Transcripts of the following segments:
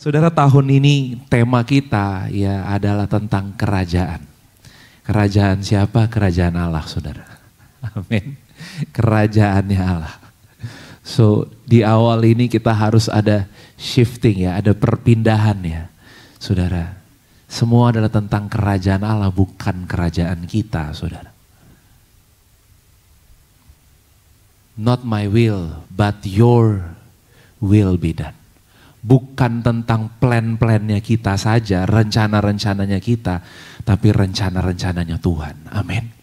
Saudara, tahun ini tema kita ya adalah tentang kerajaan. Kerajaan siapa? Kerajaan Allah, saudara. Amin. Kerajaannya Allah. So di awal ini kita harus ada shifting ya, ada perpindahan ya. Saudara, semua adalah tentang kerajaan Allah, bukan kerajaan kita, saudara. Not my will, but your will be done. Bukan tentang plan-plannya kita saja, rencana-rencananya kita, tapi rencana-rencananya Tuhan. Amin.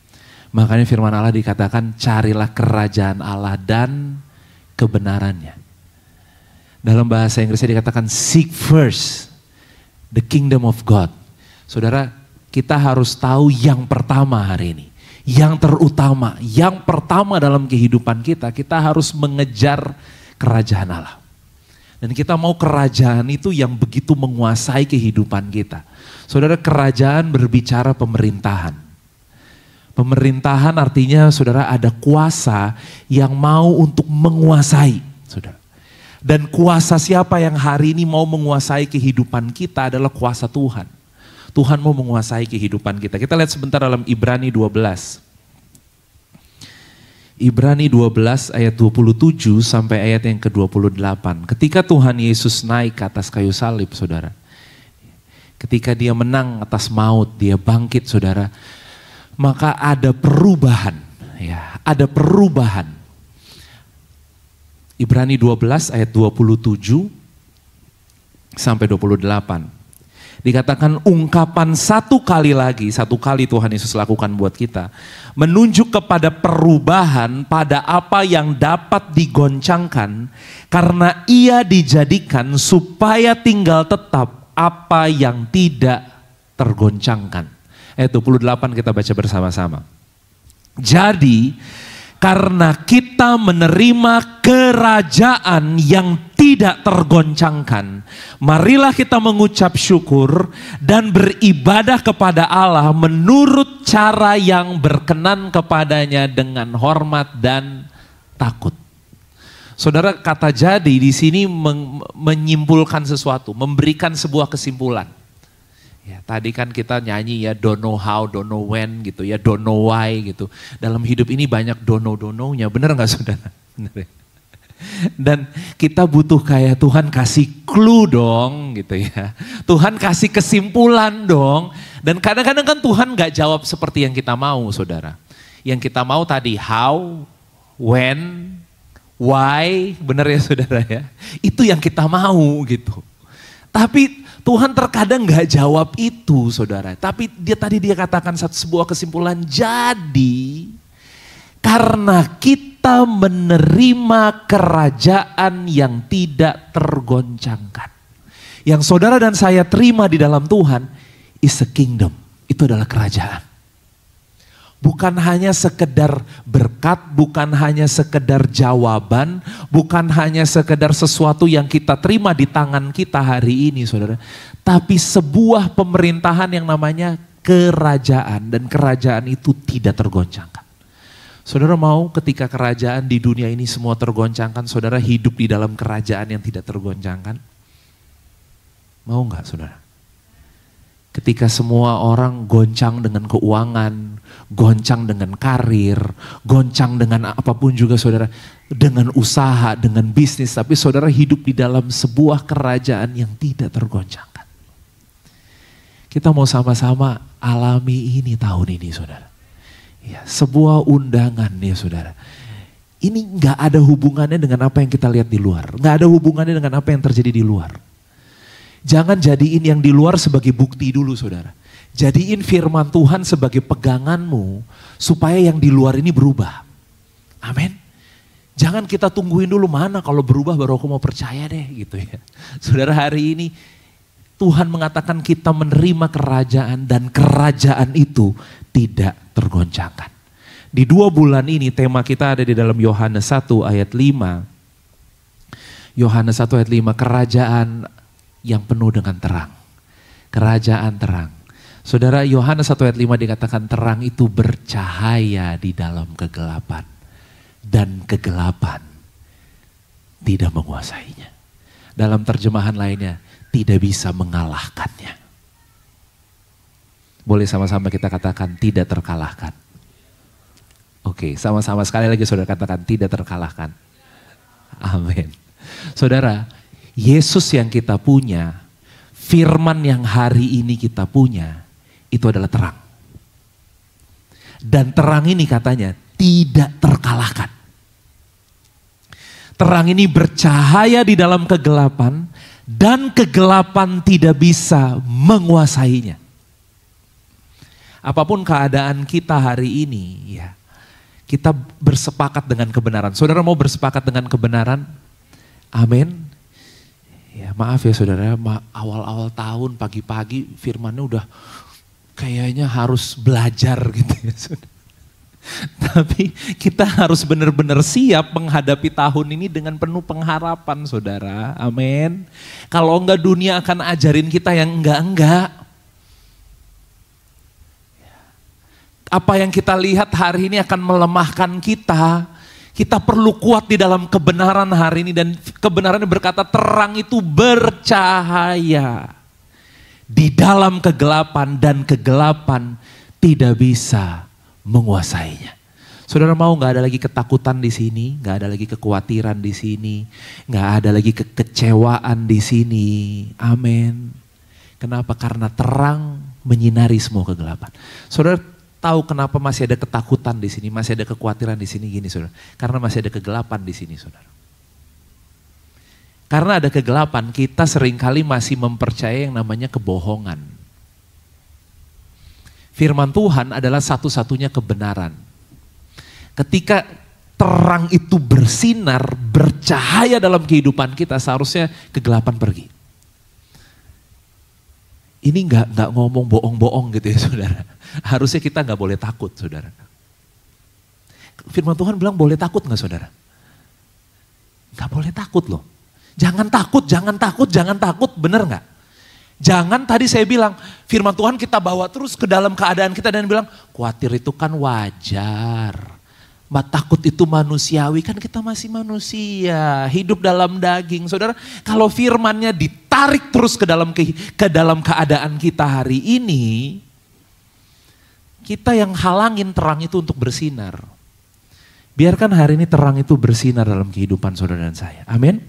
Makanya firman Allah dikatakan, carilah kerajaan Allah dan kebenarannya. Dalam bahasa Inggrisnya dikatakan, seek first the kingdom of God. Saudara, kita harus tahu yang pertama hari ini. Yang terutama, yang pertama dalam kehidupan kita harus mengejar kerajaan Allah. Dan kita mau kerajaan itu yang begitu menguasai kehidupan kita. Saudara, kerajaan berbicara pemerintahan. Pemerintahan artinya saudara ada kuasa yang mau untuk menguasai. Saudara. Dan kuasa siapa yang hari ini mau menguasai kehidupan kita adalah kuasa Tuhan. Tuhan mau menguasai kehidupan kita. Kita lihat sebentar dalam Ibrani 12. Ibrani 12 ayat 27 sampai ayat yang ke-28. Ketika Tuhan Yesus naik ke atas kayu salib, saudara. Ketika dia menang atas maut, dia bangkit, saudara. Maka ada perubahan, ya, ada perubahan. Ibrani 12 ayat 27 sampai 28. Dikatakan ungkapan satu kali Tuhan Yesus lakukan buat kita. Menunjuk kepada perubahan pada apa yang dapat digoncangkan. Karena ia dijadikan supaya tinggal tetap apa yang tidak tergoncangkan. Ayat 28 kita baca bersama-sama. Jadi karena kita menerima kerajaan yang tidak tergoncangkan, marilah kita mengucap syukur dan beribadah kepada Allah menurut cara yang berkenan kepadanya dengan hormat dan takut. Saudara, kata jadi di sini menyimpulkan sesuatu, memberikan sebuah kesimpulan. Ya, tadi kan kita nyanyi ya, don't know how, don't know when gitu ya, don't know why gitu. Dalam hidup ini banyak don't know-nya, benar gak saudara? Benar ya? Dan kita butuh kayak Tuhan kasih clue dong gitu ya. Tuhan kasih kesimpulan dong. Dan kadang-kadang kan Tuhan gak jawab seperti yang kita mau, saudara. Yang kita mau tadi how, when, why, benar ya saudara ya. Itu yang kita mau gitu. Tapi Tuhan terkadang gak jawab itu, saudara. Tapi dia katakan sebuah kesimpulan. Jadi karena kita menerima kerajaan yang tidak tergoncangkan. Yang saudara dan saya terima di dalam Tuhan is a kingdom. Itu adalah kerajaan. Bukan hanya sekedar berkat, bukan hanya sekedar jawaban, bukan hanya sekedar sesuatu yang kita terima di tangan kita hari ini, saudara. Tapi sebuah pemerintahan yang namanya kerajaan, dan kerajaan itu tidak tergoncangkan. Saudara mau ketika kerajaan di dunia ini semua tergoncangkan, saudara hidup di dalam kerajaan yang tidak tergoncangkan? Mau enggak, saudara? Ketika semua orang goncang dengan keuangan, goncang dengan karir, goncang dengan apapun juga saudara, dengan usaha, dengan bisnis, tapi saudara hidup di dalam sebuah kerajaan yang tidak tergoncangkan. Kita mau sama-sama alami ini tahun ini, saudara. Ya, sebuah undangan ya saudara. Ini gak ada hubungannya dengan apa yang kita lihat di luar. Gak ada hubungannya dengan apa yang terjadi di luar. Jangan jadiin yang di luar sebagai bukti dulu, saudara. Jadiin firman Tuhan sebagai peganganmu supaya yang di luar ini berubah. Amin. Jangan kita tungguin dulu mana kalau berubah baru aku mau percaya deh gitu ya. Saudara, hari ini Tuhan mengatakan kita menerima kerajaan dan kerajaan itu tidak tergoncangkan. Di 2 bulan ini tema kita ada di dalam Yohanes 1 ayat 5. Yohanes 1 ayat 5, kerajaan yang penuh dengan terang. Kerajaan terang. Saudara, Yohanes 1 ayat 5 dikatakan terang itu bercahaya di dalam kegelapan. Dan kegelapan tidak menguasainya. Dalam terjemahan lainnya, tidak bisa mengalahkannya. Boleh sama-sama kita katakan tidak terkalahkan. Oke, sama-sama sekali lagi saudara katakan tidak terkalahkan. Amin. Saudara, Yesus yang kita punya, firman yang hari ini kita punya, itu adalah terang. Dan terang ini katanya tidak terkalahkan. Terang ini bercahaya di dalam kegelapan dan kegelapan tidak bisa menguasainya. Apapun keadaan kita hari ini, ya, kita bersepakat dengan kebenaran. Saudara mau bersepakat dengan kebenaran? Amin. Ya, maaf ya saudara, awal-awal tahun pagi-pagi firmannya udah kayaknya harus belajar gitu ya saudara. Tapi kita harus benar-benar siap menghadapi tahun ini dengan penuh pengharapan saudara. Amin. Kalau enggak dunia akan ajarin kita yang enggak-enggak. Apa yang kita lihat hari ini akan melemahkan kita. Kita perlu kuat di dalam kebenaran hari ini. Dan kebenaran berkata terang itu bercahaya di dalam kegelapan dan kegelapan tidak bisa menguasainya. Saudara mau gak ada lagi ketakutan di sini, gak ada lagi kekhawatiran di sini, gak ada lagi kekecewaan di sini. Amin. Kenapa? Karena terang menyinari semua kegelapan. Saudara tahu kenapa masih ada ketakutan di sini, masih ada kekhawatiran di sini gini saudara. Karena masih ada kegelapan di sini saudara. Karena ada kegelapan, kita seringkali masih mempercayai yang namanya kebohongan. Firman Tuhan adalah satu-satunya kebenaran. Ketika terang itu bersinar, bercahaya dalam kehidupan kita, seharusnya kegelapan pergi. Ini nggak ngomong bohong-bohong gitu ya saudara. Harusnya kita nggak boleh takut saudara. Firman Tuhan bilang boleh takut nggak saudara? Nggak boleh takut loh. Jangan takut, jangan takut, jangan takut, bener nggak? Jangan tadi saya bilang firman Tuhan kita bawa terus ke dalam keadaan kita dan bilang khawatir itu kan wajar. Takut itu manusiawi, kan kita masih manusia, hidup dalam daging. Saudara, kalau firmannya ditarik terus ke dalam keadaan kita hari ini, kita yang halangin terang itu untuk bersinar. Biarkan hari ini terang itu bersinar dalam kehidupan saudara dan saya. Amin.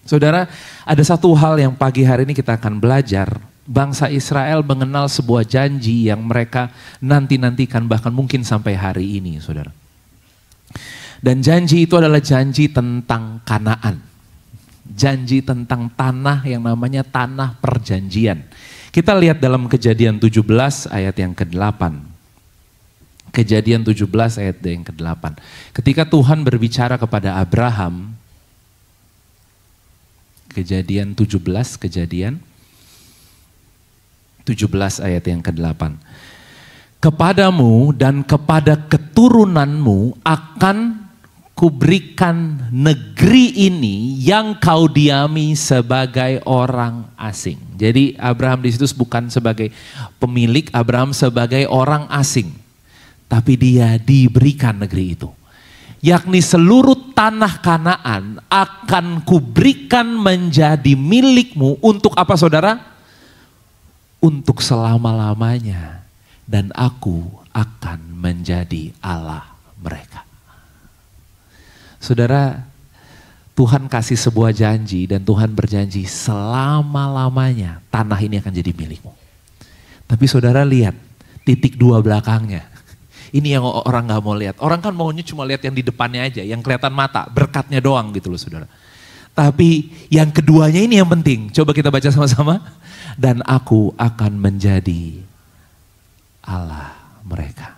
Saudara, ada satu hal yang pagi hari ini kita akan belajar. Bangsa Israel mengenal sebuah janji yang mereka nanti-nantikan bahkan mungkin sampai hari ini saudara. Dan janji itu adalah janji tentang Kanaan. Janji tentang tanah yang namanya tanah perjanjian. Kita lihat dalam Kejadian 17 ayat yang ke-8. Kejadian 17 ayat yang ke-8. Ketika Tuhan berbicara kepada Abraham, Kejadian 17 ayat yang ke-8. Kepadamu dan kepada keturunanmu akan kuberikan negeri ini yang kau diami sebagai orang asing. Jadi Abraham di situ bukan sebagai pemilik, Abraham sebagai orang asing. Tapi dia diberikan negeri itu. Yakni seluruh tanah Kanaan akan kuberikan menjadi milikmu untuk apa saudara? Untuk selama-lamanya. Dan aku akan menjadi Allah mereka. Saudara, Tuhan kasih sebuah janji dan Tuhan berjanji selama-lamanya tanah ini akan jadi milikmu. Tapi saudara lihat titik dua belakangnya. Ini yang orang gak mau lihat. Orang kan maunya cuma lihat yang di depannya aja, yang kelihatan mata, berkatnya doang gitu loh saudara. Tapi yang keduanya ini yang penting. Coba kita baca sama-sama. Dan aku akan menjadi Allah mereka.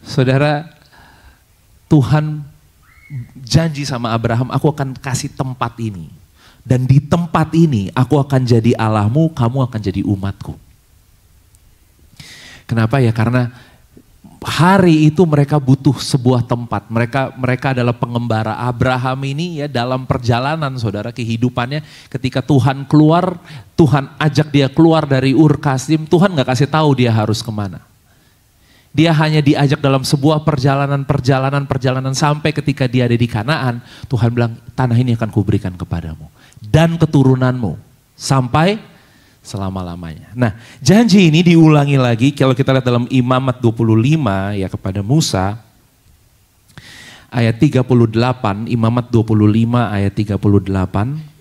Saudara, Tuhan janji sama Abraham, aku akan kasih tempat ini. Dan di tempat ini aku akan jadi Allahmu, kamu akan jadi umatku. Kenapa ya? Karena hari itu mereka butuh sebuah tempat. Mereka adalah pengembara. Abraham ini ya dalam perjalanan saudara kehidupannya ketika Tuhan keluar, Tuhan ajak dia keluar dari Ur Kasdim, Tuhan gak kasih tahu dia harus kemana. Dia hanya diajak dalam sebuah perjalanan sampai ketika dia ada di Kanaan, Tuhan bilang tanah ini akan kuberikan kepadamu. dan keturunanmu sampai selama-lamanya. Nah, janji ini diulangi lagi kalau kita lihat dalam Imamat 25 ya kepada Musa ayat 38, Imamat 25 ayat 38.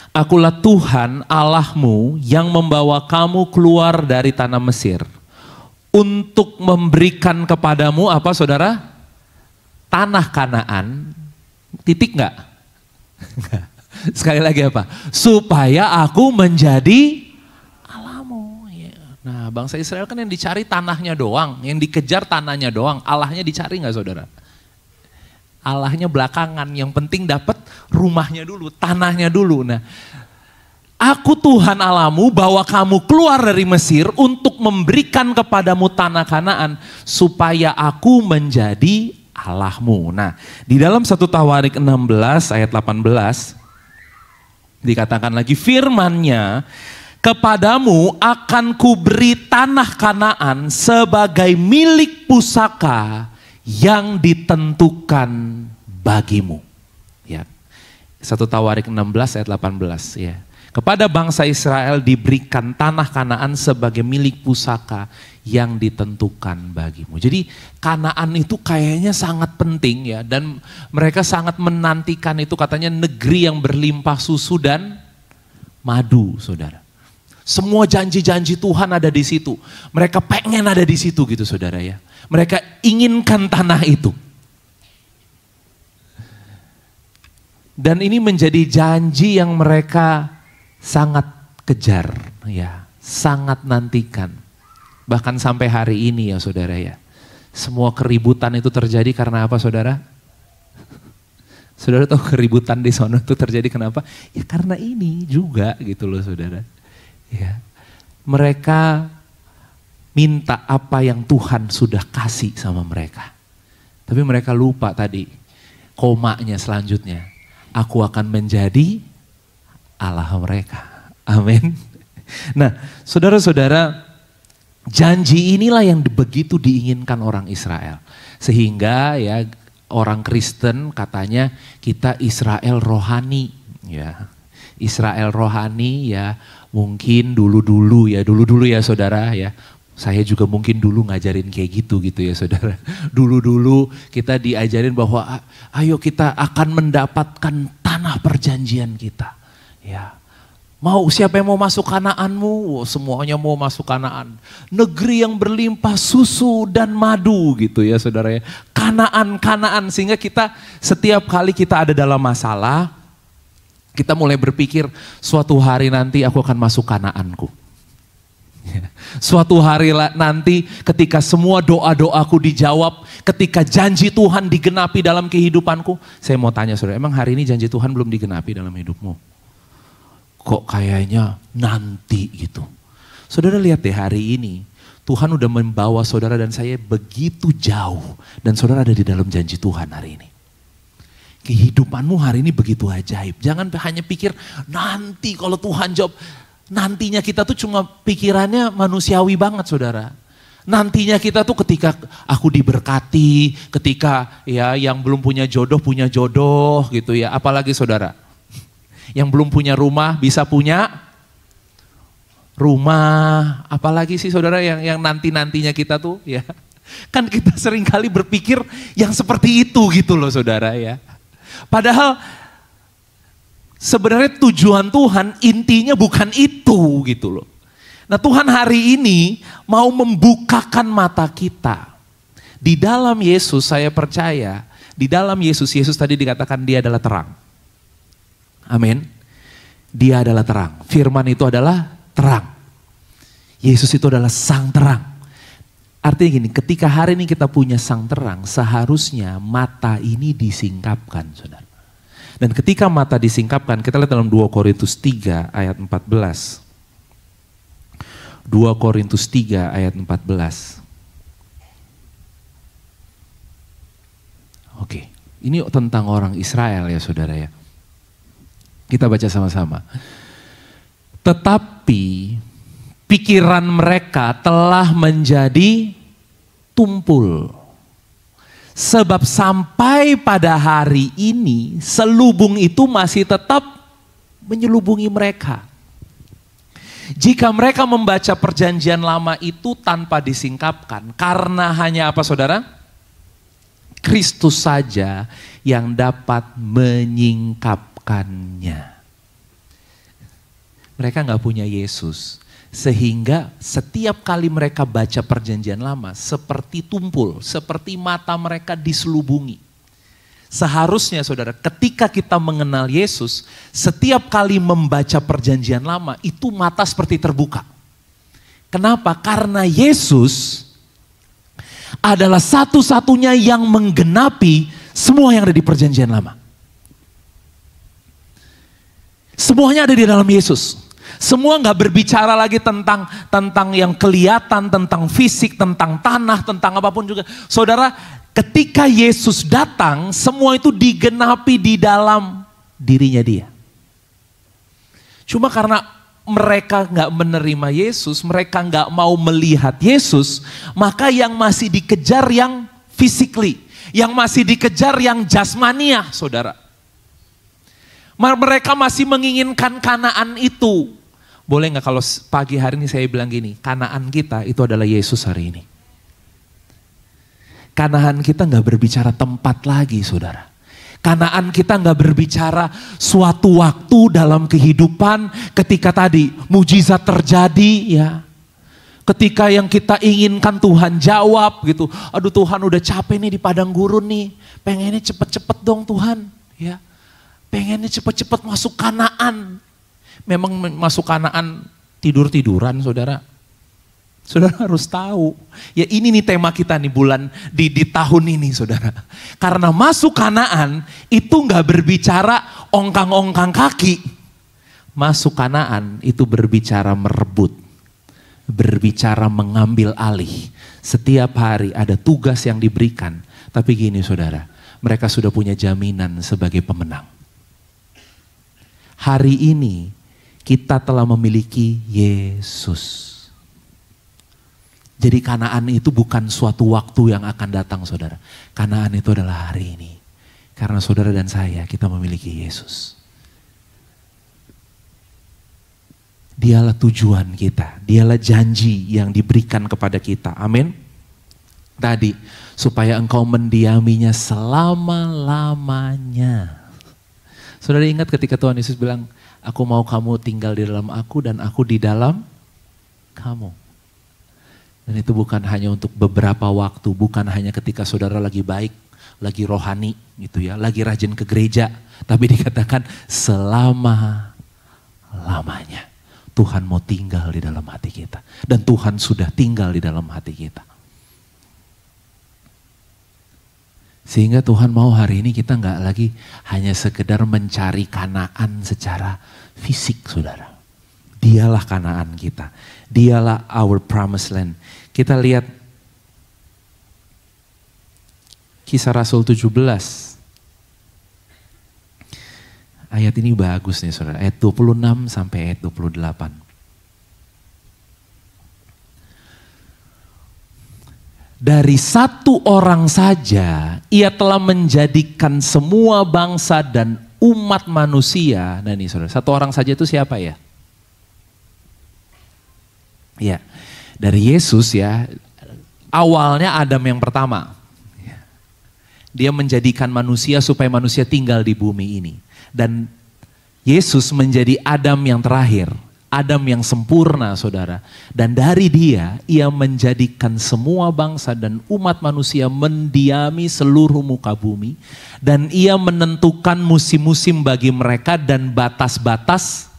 Akulah Tuhan Allahmu yang membawa kamu keluar dari tanah Mesir untuk memberikan kepadamu apa saudara? Tanah Kanaan. Titik enggak? Sekali lagi apa? Supaya aku menjadi Allahmu. Ya. Nah, bangsa Israel kan yang dicari tanahnya doang, yang dikejar tanahnya doang. Allahnya dicari nggak saudara? Allahnya belakangan, yang penting dapat rumahnya dulu, tanahnya dulu. Nah, aku Tuhan Allahmu bawa kamu keluar dari Mesir untuk memberikan kepadamu tanah Kanaan supaya aku menjadi Allahmu. Nah, di dalam 1 Tawarik 16 ayat 18 dikatakan lagi firman-Nya, kepadamu akan kuberi tanah Kanaan sebagai milik pusaka yang ditentukan bagimu. Ya. 1 Tawarik 16 ayat 18 ya. Kepada bangsa Israel diberikan tanah Kanaan sebagai milik pusaka yang ditentukan bagimu. Jadi Kanaan itu kayaknya sangat penting ya, dan mereka sangat menantikan itu, katanya negeri yang berlimpah susu dan madu, saudara. Semua janji-janji Tuhan ada di situ. Mereka pengen ada di situ gitu saudara ya. Mereka inginkan tanah itu. Dan ini menjadi janji yang mereka sangat kejar ya, sangat nantikan. Bahkan sampai hari ini ya saudara ya. Semua keributan itu terjadi karena apa saudara? Saudara tahu keributan di sana itu terjadi kenapa? Ya karena ini juga gitu loh saudara. Ya. Mereka minta apa yang Tuhan sudah kasih sama mereka. Tapi mereka lupa tadi komanya selanjutnya. Aku akan menjadi Allah mereka. Amin. Nah saudara-saudara, janji inilah yang begitu diinginkan orang Israel. Sehingga ya orang Kristen katanya kita Israel rohani. Ya, Israel rohani ya mungkin dulu-dulu ya saudara ya. Saya juga mungkin dulu ngajarin kayak gitu ya saudara. Dulu-dulu kita diajarin bahwa ayo kita akan mendapatkan tanah perjanjian kita. Ya. Siapa yang mau masuk Kanaanmu? Semuanya mau masuk Kanaan. Negeri yang berlimpah susu dan madu gitu ya saudara ya. Kanaan. Sehingga kita setiap kali kita ada dalam masalah, kita mulai berpikir suatu hari nanti aku akan masuk Kanaanku. Suatu hari nanti ketika semua doa-doaku dijawab, ketika janji Tuhan digenapi dalam kehidupanku. Saya mau tanya saudara, emang hari ini janji Tuhan belum digenapi dalam hidupmu? Kok kayaknya nanti gitu. Saudara lihat deh hari ini, Tuhan udah membawa saudara dan saya begitu jauh. Dan saudara ada di dalam janji Tuhan hari ini. Kehidupanmu hari ini begitu ajaib. Jangan hanya pikir nanti kalau Tuhan jawab. Nantinya kita tuh cuma pikirannya manusiawi banget saudara. Nantinya kita tuh ketika aku diberkati, ketika ya yang belum punya jodoh gitu ya. Apalagi saudara, yang belum punya rumah bisa punya rumah. Apalagi sih saudara yang nantinya kita tuh ya. Kan kita sering kali berpikir yang seperti itu gitu loh saudara ya. Padahal sebenarnya tujuan Tuhan intinya bukan itu gitu loh. Nah Tuhan hari ini mau membukakan mata kita. Di dalam Yesus saya percaya, di dalam Yesus tadi dikatakan dia adalah terang. Amin. Dia adalah terang. Firman itu adalah terang. Yesus itu adalah sang terang. Artinya gini, ketika hari ini kita punya sang terang, seharusnya mata ini disingkapkan saudara. Dan ketika mata disingkapkan, kita lihat dalam 2 Korintus 3 ayat 14. 2 Korintus 3 ayat 14. Oke, ini tentang orang Israel ya saudara ya. Kita baca sama-sama. Tetapi pikiran mereka telah menjadi tumpul. Sebab sampai pada hari ini selubung itu masih tetap menyelubungi mereka. Jika mereka membaca perjanjian lama itu tanpa disingkapkan, karena hanya apa saudara? Kristus saja yang dapat menyingkapkannya. Mereka nggak punya Yesus. Sehingga setiap kali mereka baca perjanjian lama seperti tumpul, seperti mata mereka diselubungi. Seharusnya saudara, ketika kita mengenal Yesus, setiap kali membaca perjanjian lama itu mata seperti terbuka. Kenapa? Karena Yesus adalah satu-satunya yang menggenapi semua yang ada di perjanjian lama. Semuanya ada di dalam Yesus. Semua nggak berbicara lagi tentang yang kelihatan, tentang fisik, tentang tanah, tentang apapun juga. Saudara, ketika Yesus datang, semua itu digenapi di dalam dirinya dia. Cuma karena mereka nggak menerima Yesus, mereka nggak mau melihat Yesus, maka yang masih dikejar yang physically, yang masih dikejar yang jasmania, saudara. Mereka masih menginginkan Kanaan itu. Boleh nggak kalau pagi hari ini saya bilang gini, Kanaan kita itu adalah Yesus hari ini. Kanaan kita nggak berbicara tempat lagi, saudara. Kanaan kita nggak berbicara suatu waktu dalam kehidupan ketika tadi mujizat terjadi, ya. Ketika yang kita inginkan Tuhan jawab gitu. Aduh Tuhan udah capek nih di padang gurun nih. Pengennya cepet-cepet dong Tuhan, ya. Pengennya cepet-cepet masuk Kanaan. Memang masuk Kanaan tidur-tiduran, saudara. Saudara harus tahu. Ya ini nih tema kita nih bulan di tahun ini, saudara. Karena masuk Kanaan itu nggak berbicara ongkang-ongkang kaki. Masuk Kanaan itu berbicara merebut. Berbicara mengambil alih. Setiap hari ada tugas yang diberikan. Tapi gini saudara, mereka sudah punya jaminan sebagai pemenang. Hari ini kita telah memiliki Yesus. Jadi Kanaan itu bukan suatu waktu yang akan datang saudara. Kanaan itu adalah hari ini. Karena saudara dan saya kita memiliki Yesus. Dialah tujuan kita. Dialah janji yang diberikan kepada kita. Amin. Tadi supaya engkau mendiaminya selama-lamanya. Saudara ingat ketika Tuhan Yesus bilang, aku mau kamu tinggal di dalam aku dan aku di dalam kamu. Dan itu bukan hanya untuk beberapa waktu, bukan hanya ketika saudara lagi baik, lagi rohani gitu ya, lagi rajin ke gereja. Tapi dikatakan selama-lamanya. Tuhan mau tinggal di dalam hati kita. Dan Tuhan sudah tinggal di dalam hati kita. Sehingga Tuhan mau hari ini kita nggak lagi hanya sekedar mencari Kanaan secara fisik, saudara. Dialah Kanaan kita. Dialah our promised land. Kita lihat Kisah Rasul 17. Ayat ini bagus nih saudara. Ayat 26 sampai ayat 28. Dari satu orang saja, ia telah menjadikan semua bangsa dan umat manusia. Nah ini saudara, satu orang saja itu siapa ya? Ya, dari Yesus ya, awalnya Adam yang pertama. Dia menjadikan manusia supaya manusia tinggal di bumi ini. Dan Yesus menjadi Adam yang terakhir. Adam yang sempurna saudara. Dan dari dia, ia menjadikan semua bangsa dan umat manusia mendiami seluruh muka bumi. Dan ia menentukan musim-musim bagi mereka dan batas-batas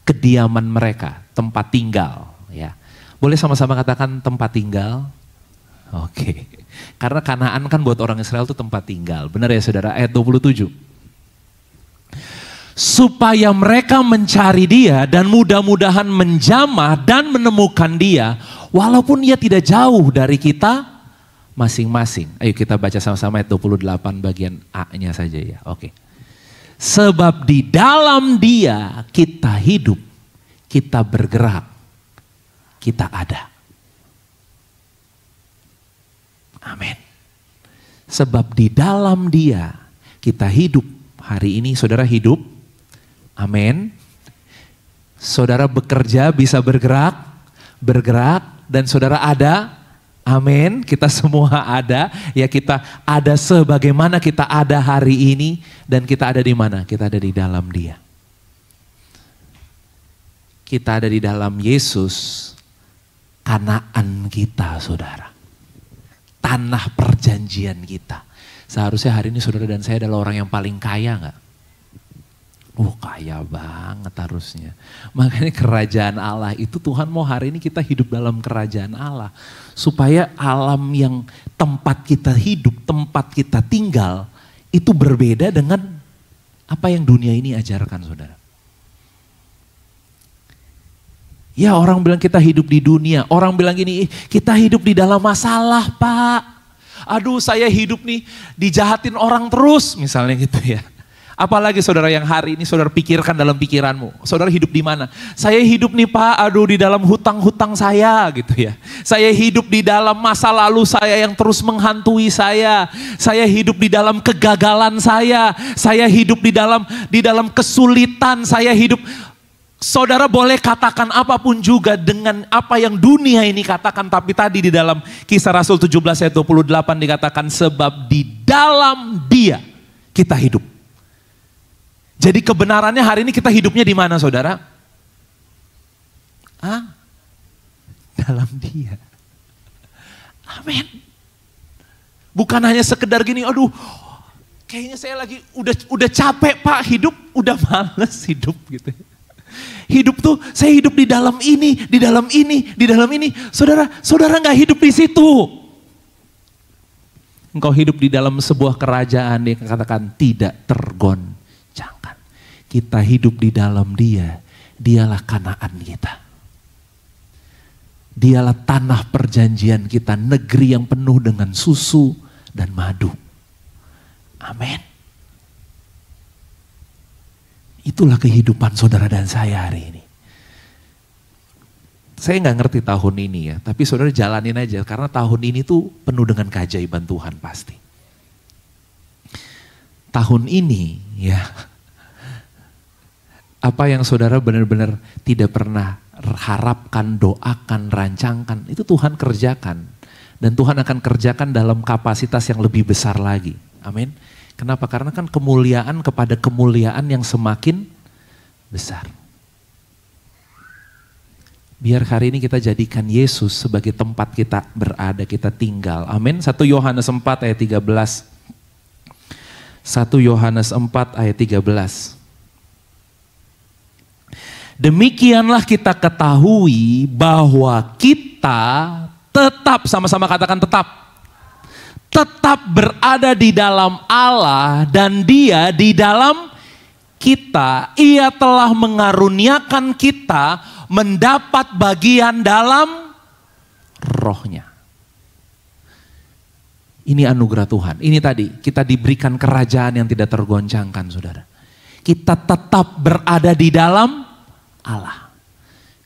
kediaman mereka. Tempat tinggal. Ya. Boleh sama-sama katakan tempat tinggal? Oke. Karena Kanaan kan buat orang Israel itu tempat tinggal. Benar ya saudara? Ayat 27. Supaya mereka mencari dia dan mudah-mudahan menjamah dan menemukan dia. Walaupun ia tidak jauh dari kita masing-masing. Ayo kita baca sama-sama ayat 28 bagian A-nya saja ya. Oke. Sebab di dalam dia kita hidup, kita bergerak, kita ada. Amin. Sebab di dalam Dia kita hidup. Hari ini saudara hidup. Amin. Saudara bekerja, bisa bergerak, dan saudara ada. Amin. Kita semua ada. Ya, kita ada sebagaimana kita ada hari ini. Dan kita ada di mana? Kita ada di dalam Dia. Kita ada di dalam Yesus. Kanaan kita, saudara. Tanah perjanjian kita. Seharusnya hari ini saudara dan saya adalah orang yang paling kaya gak? Kaya banget harusnya. Makanya kerajaan Allah itu Tuhan mau hari ini kita hidup dalam kerajaan Allah. Supaya alam yang tempat kita hidup, tempat kita tinggal, itu berbeda dengan apa yang dunia ini ajarkan, saudara. Ya, orang bilang kita hidup di dunia. Orang bilang gini, kita hidup di dalam masalah, Pak. Aduh, saya hidup nih dijahatin orang terus, misalnya gitu ya. Apalagi saudara yang hari ini saudara pikirkan dalam pikiranmu. Saudara hidup di mana? Saya hidup nih Pak, aduh di dalam hutang-hutang saya gitu ya. Saya hidup di dalam masa lalu saya yang terus menghantui saya. Saya hidup di dalam kegagalan saya. Saya hidup di dalam kesulitan. Saya hidup. Saudara boleh katakan apapun juga dengan apa yang dunia ini katakan. Tapi tadi di dalam Kisah Rasul 17 ayat 28 dikatakan sebab di dalam Dia kita hidup. Jadi kebenarannya hari ini kita hidupnya di mana, saudara? Dalam Dia. Amin. Bukan hanya sekedar gini, aduh kayaknya saya lagi udah capek Pak hidup, udah males hidup gitu. Hidup tuh saya hidup di dalam ini, di dalam ini, di dalam ini. Saudara nggak hidup di situ. Engkau hidup di dalam sebuah kerajaan yang katakan tidak tergoncangkan. Kita hidup di dalam Dia, Dialah Kanaan kita. Dialah tanah perjanjian kita, negeri yang penuh dengan susu dan madu. Amin. Itulah kehidupan saudara dan saya hari ini. Saya nggak ngerti tahun ini ya, tapi saudara jalanin aja karena tahun ini tuh penuh dengan keajaiban Tuhan pasti. Tahun ini ya, apa yang saudara benar-benar tidak pernah harapkan, doakan, rancangkan, itu Tuhan kerjakan. Dan Tuhan akan kerjakan dalam kapasitas yang lebih besar lagi. Amin. Kenapa? Karena kan kemuliaan kepada kemuliaan yang semakin besar. Biar hari ini kita jadikan Yesus sebagai tempat kita berada, kita tinggal. Amin. 1 Yohanes 4 ayat 13. 1 Yohanes 4 ayat 13. Demikianlah kita ketahui bahwa kita tetap, sama-sama katakan tetap berada di dalam Allah dan Dia di dalam kita. Ia telah mengaruniakan kita mendapat bagian dalam rohnya. Ini anugerah Tuhan. Ini tadi kita diberikan kerajaan yang tidak tergoncangkan, saudara. Kita tetap berada di dalam Allah.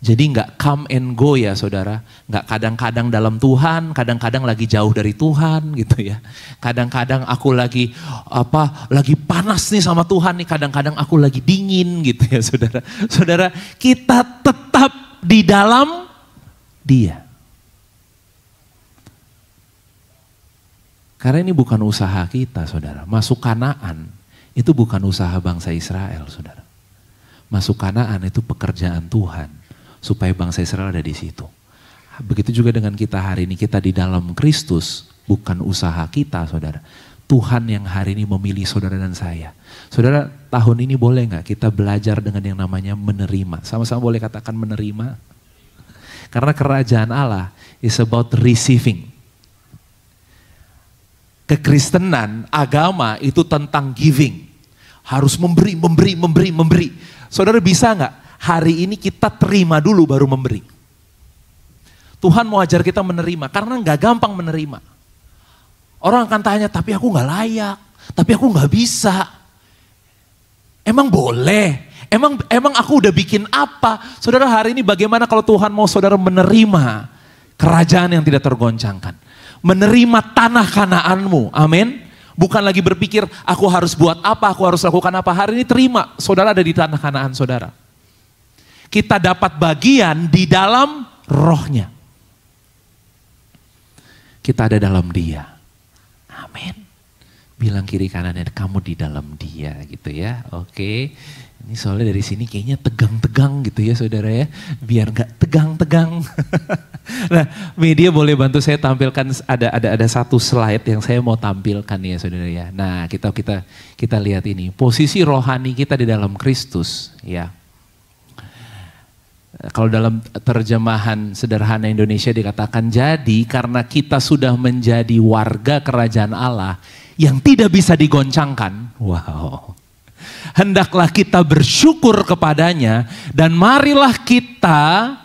Jadi nggak come and go ya saudara, nggak kadang-kadang dalam Tuhan, kadang-kadang lagi jauh dari Tuhan gitu ya. Kadang-kadang aku lagi panas nih sama Tuhan nih, kadang-kadang aku lagi dingin gitu ya saudara. Saudara, kita tetap di dalam Dia. Karena ini bukan usaha kita saudara, masuk Kanaan itu bukan usaha bangsa Israel saudara. Masuk Kanaan itu pekerjaan Tuhan. Supaya bangsa Israel ada di situ. Begitu juga dengan kita hari ini, kita di dalam Kristus, bukan usaha kita saudara. Tuhan yang hari ini memilih saudara dan saya. Saudara, tahun ini boleh nggak kita belajar dengan yang namanya menerima? Sama-sama boleh katakan menerima. Karena kerajaan Allah is about receiving. Kekristenan, agama itu tentang giving. Harus memberi. Saudara bisa nggak? Hari ini kita terima dulu baru memberi. Tuhan mau ajar kita menerima karena nggak gampang menerima. Orang akan tanya, tapi aku nggak layak, tapi aku nggak bisa. Emang boleh? Emang aku udah bikin apa? Saudara, hari ini bagaimana kalau Tuhan mau saudara menerima kerajaan yang tidak tergoncangkan? menerima tanah Kanaanmu. Amin. Bukan lagi berpikir aku harus buat apa, aku harus lakukan apa. Hari ini terima, saudara ada di tanah Kanaan saudara. Kita dapat bagian di dalam rohnya. Kita ada dalam dia. Amin. Bilang kiri kanannya, kamu di dalam dia gitu ya. Oke. Ini soalnya dari sini kayaknya tegang-tegang gitu ya saudara ya. Biar gak tegang-tegang. Nah media boleh bantu saya tampilkan, ada satu slide yang saya mau tampilkan ya saudara ya. Nah kita lihat ini. Posisi rohani kita di dalam Kristus ya. Kalau dalam terjemahan sederhana Indonesia dikatakan, jadi karena kita sudah menjadi warga kerajaan Allah yang tidak bisa digoncangkan. Wow. Hendaklah kita bersyukur kepadanya dan marilah kita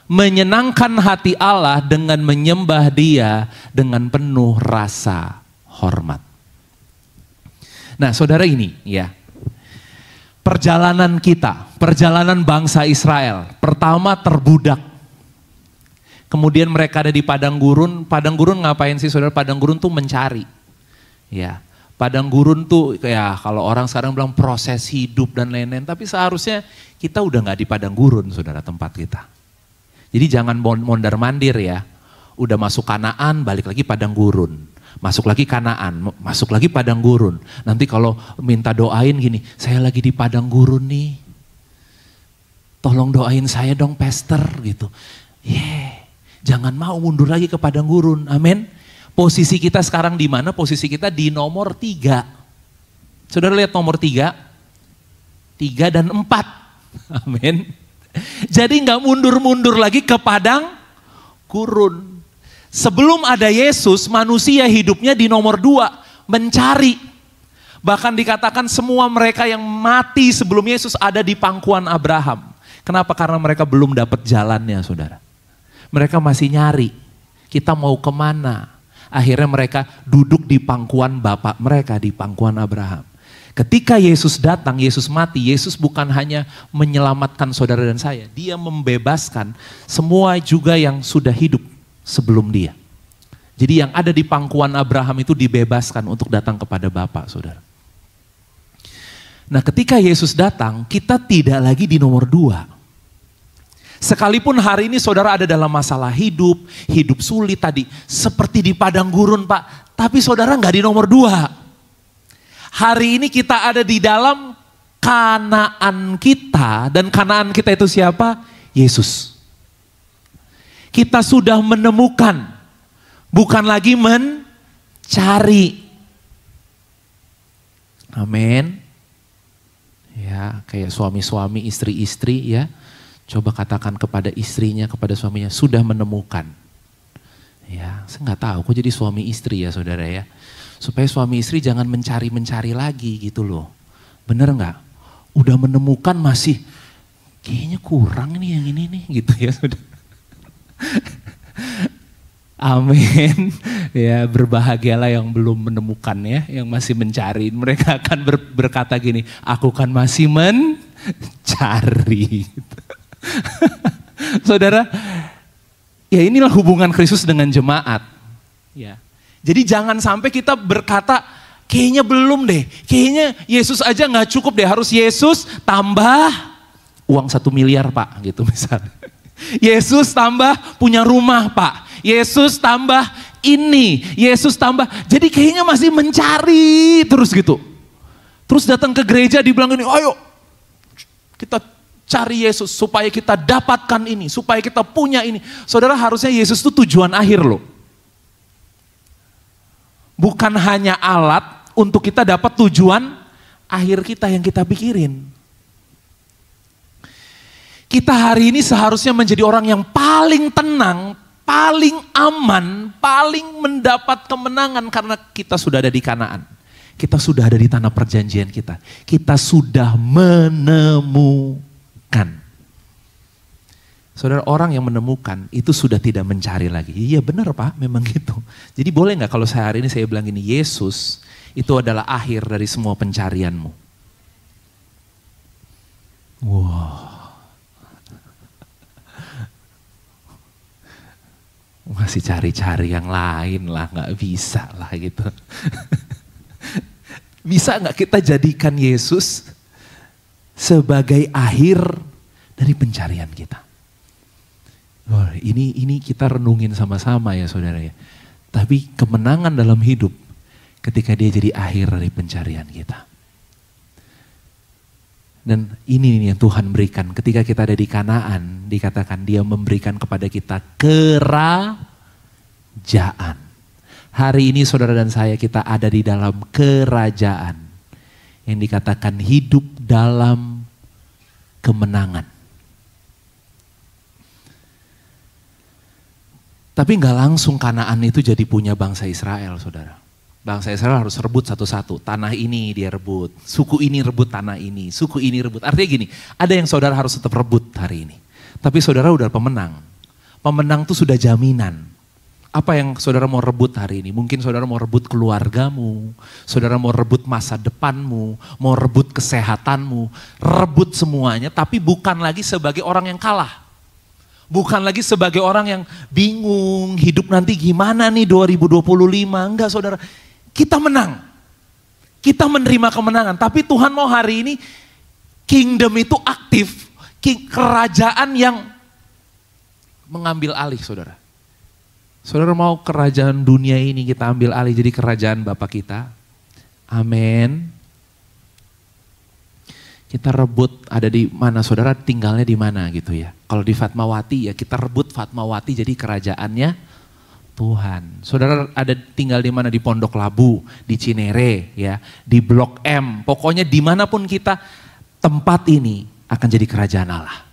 menyenangkan hati Allah dengan menyembah Dia dengan penuh rasa hormat. Nah, saudara ini ya. Perjalanan kita, perjalanan bangsa Israel. Pertama terbudak. Kemudian mereka ada di padang gurun. Padang gurun ngapain sih saudara? Padang gurun tuh mencari. Ya, padang gurun tuh ya kalau orang sekarang bilang proses hidup dan lain-lain. Tapi seharusnya kita udah gak di padang gurun saudara tempat kita. Jadi jangan mondar-mandir ya. Udah masuk Kanaan balik lagi padang gurun. Masuk lagi Kanaan, masuk lagi padang gurun. Nanti kalau minta doain gini, saya lagi di padang gurun nih. Tolong doain saya dong pastor gitu. Jangan mau mundur lagi ke padang gurun, amin. Posisi kita sekarang di mana? Posisi kita di nomor 3. Saudara lihat nomor 3 dan 4, amin. Jadi gak mundur-mundur lagi ke padang gurun. Sebelum ada Yesus, manusia hidupnya di nomor 2, mencari. Bahkan dikatakan semua mereka yang mati sebelum Yesus ada di pangkuan Abraham. Kenapa? Karena mereka belum dapat jalannya saudara. Mereka masih nyari, kita mau kemana? Akhirnya mereka duduk di pangkuan bapak mereka, di pangkuan Abraham. Ketika Yesus datang, Yesus mati, Yesus bukan hanya menyelamatkan saudara dan saya. Dia membebaskan semua juga yang sudah hidup sebelum dia. Jadi yang ada di pangkuan Abraham itu dibebaskan untuk datang kepada Bapa, saudara. Nah ketika Yesus datang, kita tidak lagi di nomor 2. Sekalipun hari ini saudara ada dalam masalah hidup sulit tadi. Seperti di padang gurun Pak, tapi saudara nggak di nomor 2. Hari ini kita ada di dalam Kanaan kita, dan Kanaan kita itu siapa? Yesus. Kita sudah menemukan, bukan lagi mencari. Amin. Ya, kayak suami-suami, istri-istri ya. Coba katakan kepada istrinya, kepada suaminya, sudah menemukan. Ya, saya nggak tahu kok jadi suami istri ya saudara ya. Supaya suami istri jangan mencari-mencari lagi gitu loh. Bener nggak? Udah menemukan masih, kayaknya kurang nih yang ini nih gitu ya saudara. Amin. Ya, berbahagialah yang belum menemukan ya, yang masih mencari. Mereka akan berkata gini, aku kan masih mencari. Saudara, ya inilah hubungan Kristus dengan jemaat. Ya. Jadi jangan sampai kita berkata, kayaknya belum deh, kayaknya Yesus aja gak cukup deh, harus Yesus tambah uang 1 miliar Pak, gitu misalnya. Yesus tambah punya rumah Pak, Yesus tambah ini, Yesus tambah, jadi kayaknya masih mencari terus gitu. Terus datang ke gereja dibilang ini, ayo kita cari Yesus supaya kita dapatkan ini, supaya kita punya ini. Saudara harusnya Yesus itu tujuan akhir loh. Bukan hanya alat untuk kita dapat tujuan akhir kita yang kita pikirin. Kita hari ini seharusnya menjadi orang yang paling tenang, paling aman, paling mendapat kemenangan karena kita sudah ada di Kanaan. Kita sudah ada di tanah perjanjian kita. Kita sudah menemukan. Saudara, orang yang menemukan itu sudah tidak mencari lagi. Iya benar Pak, memang gitu. Jadi boleh gak kalau hari ini saya bilang gini, Yesus itu adalah akhir dari semua pencarianmu. Wow. masih cari-cari yang lain lah, nggak bisa lah gitu. Bisa nggak kita jadikan Yesus sebagai akhir dari pencarian kita? Oh, ini kita renungin sama-sama ya saudara ya. Tapi kemenangan dalam hidup ketika dia jadi akhir dari pencarian kita. Dan ini yang Tuhan berikan ketika kita ada di Kanaan, dikatakan dia memberikan kepada kita kerajaan. Hari ini saudara dan saya kita ada di dalam kerajaan yang dikatakan hidup dalam kemenangan. Tapi nggak langsung Kanaan itu jadi punya bangsa Israel, saudara. Bangsa Israel harus rebut satu-satu. Tanah ini dia rebut, suku ini rebut tanah ini, suku ini rebut. Artinya gini, ada yang saudara harus tetap rebut hari ini. Tapi saudara udah pemenang. Pemenang itu sudah jaminan. Apa yang saudara mau rebut hari ini? Mungkin saudara mau rebut keluargamu, saudara mau rebut masa depanmu, mau rebut kesehatanmu, rebut semuanya, tapi bukan lagi sebagai orang yang kalah. Bukan lagi sebagai orang yang bingung, hidup nanti gimana nih 2025. Enggak saudara, kita menang. Kita menerima kemenangan, tapi Tuhan mau hari ini kingdom itu aktif, kerajaan yang mengambil alih saudara. Saudara mau kerajaan dunia ini kita ambil alih jadi kerajaan Bapa kita. Amin. Kita rebut ada di mana saudara tinggalnya di mana gitu ya. Kalau di Fatmawati ya kita rebut Fatmawati jadi kerajaannya Tuhan. Saudara ada tinggal di mana di Pondok Labu, di Cinere ya, di Blok M. Pokoknya dimanapun kita tempat ini akan jadi kerajaan Allah.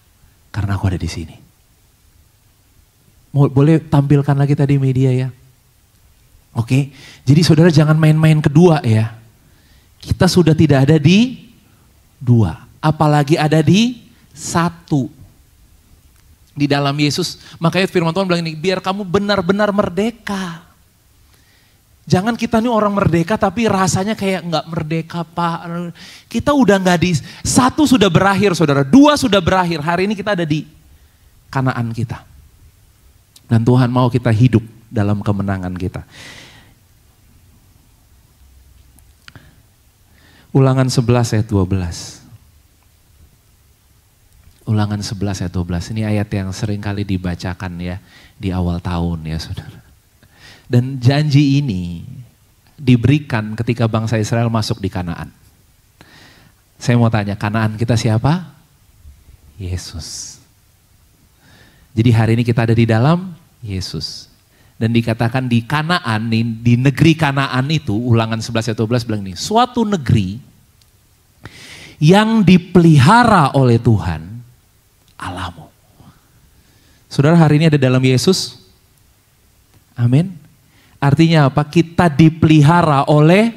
Karena aku ada di sini. Boleh tampilkan lagi tadi media ya. Oke, jadi saudara jangan main-main kedua ya. Kita sudah tidak ada di dua, apalagi ada di satu. Di dalam Yesus, makanya firman Tuhan bilang ini, biar kamu benar-benar merdeka. Jangan kita nih orang merdeka tapi rasanya kayak nggak merdeka Pak. Kita udah nggak di, satu sudah berakhir saudara, dua sudah berakhir. Hari ini kita ada di Kanaan kita. Dan Tuhan mau kita hidup dalam kemenangan kita. Ulangan 11 ayat 12. Ulangan 11 ayat 12. Ini ayat yang sering kali dibacakan ya di awal tahun ya saudara. Dan janji ini diberikan ketika bangsa Israel masuk di Kanaan. Saya mau tanya, Kanaan kita siapa? Yesus. Jadi hari ini kita ada di dalam Yesus. Dan dikatakan di Kanaan, di negeri Kanaan itu, Ulangan 11 ayat 12 bilang ini, suatu negeri yang dipelihara oleh Tuhan Allahmu. Saudara hari ini ada dalam Yesus. Amin. Artinya apa? Kita dipelihara oleh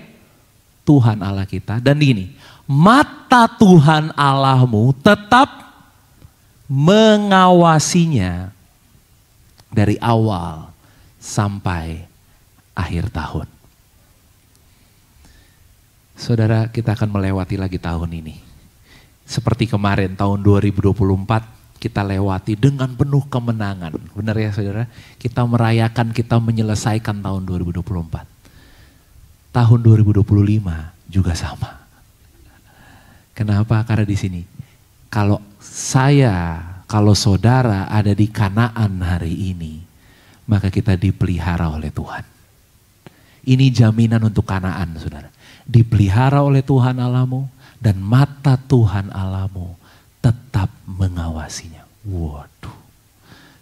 Tuhan Allah kita. Dan ini, mata Tuhan Allahmu tetap mengawasinya dari awal sampai akhir tahun. Saudara, kita akan melewati lagi tahun ini. Seperti kemarin tahun 2024 kita lewati dengan penuh kemenangan. Benar ya saudara? Kita merayakan, kita menyelesaikan tahun 2024. Tahun 2025 juga sama. Kenapa? Karena di sini kalau saudara ada di Kanaan hari ini, maka kita dipelihara oleh Tuhan. Ini jaminan untuk Kanaan saudara. Dipelihara oleh Tuhan Allahmu dan mata Tuhan Allahmu tetap mengawasinya. Waduh.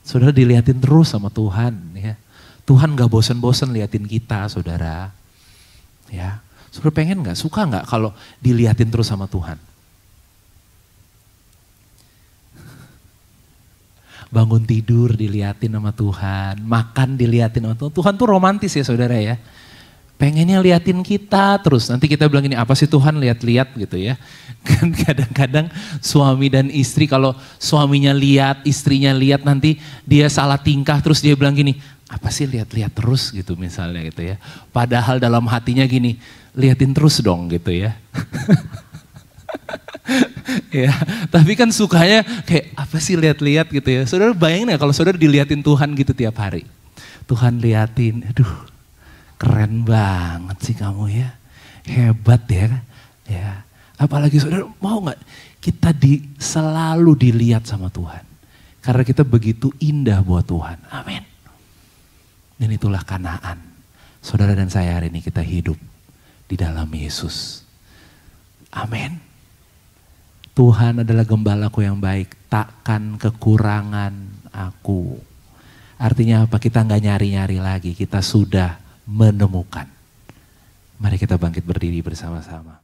Saudara dilihatin terus sama Tuhan ya. Tuhan gak bosen-bosen liatin kita saudara. Ya. Saudara pengen gak, suka gak kalau dilihatin terus sama Tuhan? Bangun tidur diliatin sama Tuhan, makan diliatin sama Tuhan. Tuhan tuh romantis ya saudara ya. Pengennya liatin kita terus. Nanti kita bilang ini, apa sih Tuhan lihat-lihat gitu ya. Kan kadang-kadang suami dan istri, kalau suaminya lihat, istrinya lihat, nanti dia salah tingkah terus dia bilang gini, apa sih lihat-lihat terus gitu misalnya gitu ya. Padahal dalam hatinya gini, liatin terus dong gitu ya. Ya, tapi kan sukanya kayak apa sih lihat-lihat gitu ya. Saudara bayangin ya kalau saudara diliatin Tuhan gitu tiap hari. Tuhan liatin, aduh keren banget sih kamu ya. Hebat ya. Ya. Apalagi saudara mau gak kita selalu dilihat sama Tuhan. Karena kita begitu indah buat Tuhan. Amin. Dan itulah Kanaan. Saudara dan saya hari ini kita hidup di dalam Yesus. Amin. Tuhan adalah gembalaku yang baik. Takkan kekurangan aku. Artinya apa? Kita gak nyari-nyari lagi. Kita sudah menemukan. Mari kita bangkit berdiri bersama-sama.